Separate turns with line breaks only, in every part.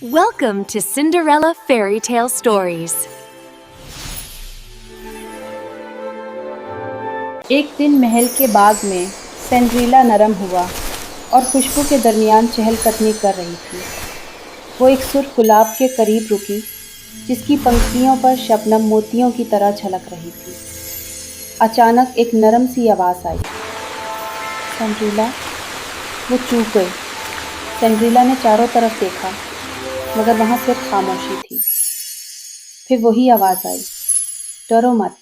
Welcome to Cinderella Fairy Tale Stories.
एक दिन महल के बाग में सिंड्रेला नरम हुआ और खुशबू के दरमियान चहलकदमी कर रही थी। वो एक सुर्ख गुलाब के करीब रुकी जिसकी पंखुड़ियों पर शबनम मोतियों की तरह झलक रही थी। अचानक एक नरम सी आवाज़ आई, सिंड्रेला। वो चूक गई। सिंड्रेला ने चारों तरफ देखा मगर वहाँ सिर्फ खामोशी थी। फिर वही आवाज़ आई, डरो मत,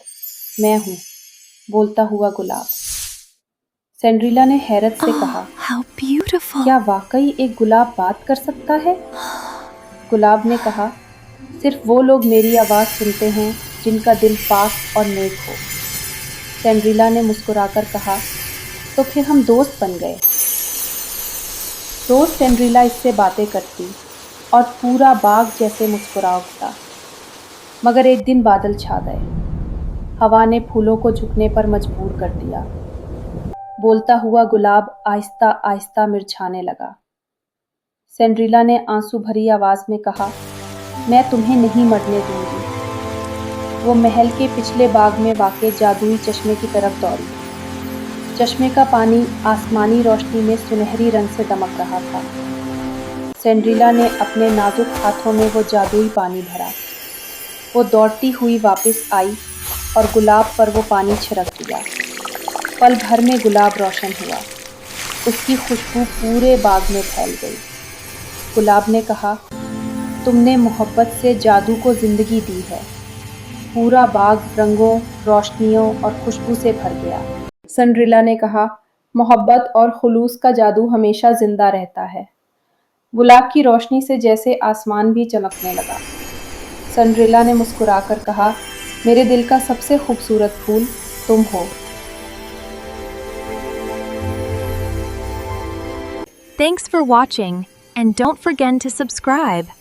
मैं हूँ, बोलता हुआ गुलाब। सिंड्रेला ने हैरत से कहा,
How beautiful!
क्या वाकई एक गुलाब बात कर सकता है? गुलाब ने कहा, सिर्फ वो लोग मेरी आवाज़ सुनते हैं जिनका दिल पाक और नेक हो। सिंड्रेला ने मुस्कुराकर कहा, तो फिर हम दोस्त बन गए। रोज़ सिंड्रेला इससे बातें करती और पूरा बाग जैसे मुस्कुरा उठता। मगर एक दिन बादल छा गए। हवा ने फूलों को झुकने पर मजबूर कर दिया। बोलता हुआ गुलाब आहिस्ता आहिस्ता मुरझाने लगा। सिंड्रेला ने आंसू भरी आवाज़ में कहा, मैं तुम्हें नहीं मरने दूंगी। वो महल के पिछले बाग में वाक़े जादुई चश्मे की तरफ दौड़ी। चश्मे का पानी आसमानी रोशनी में सुनहरी रंग से दमक रहा था। सिंड्रेला ने अपने नाजुक हाथों में वो जादुई पानी भरा। वो दौड़ती हुई वापस आई और गुलाब पर वो पानी छिड़क दिया। पल भर में गुलाब रोशन हुआ। उसकी खुशबू पूरे बाग में फैल गई। गुलाब ने कहा, तुमने मोहब्बत से जादू को ज़िंदगी दी है। पूरा बाग रंगों, रोशनियों और खुशबू से भर गया। सिंड्रेला ने कहा, मोहब्बत और खुलूस का जादू हमेशा जिंदा रहता है। गुलाब की रोशनी से जैसे आसमान भी चमकने लगा। सिंड्रेला ने मुस्कुराकर कहा, मेरे दिल का सबसे खूबसूरत फूल तुम हो।
Thanks for watching, and don't forget to subscribe.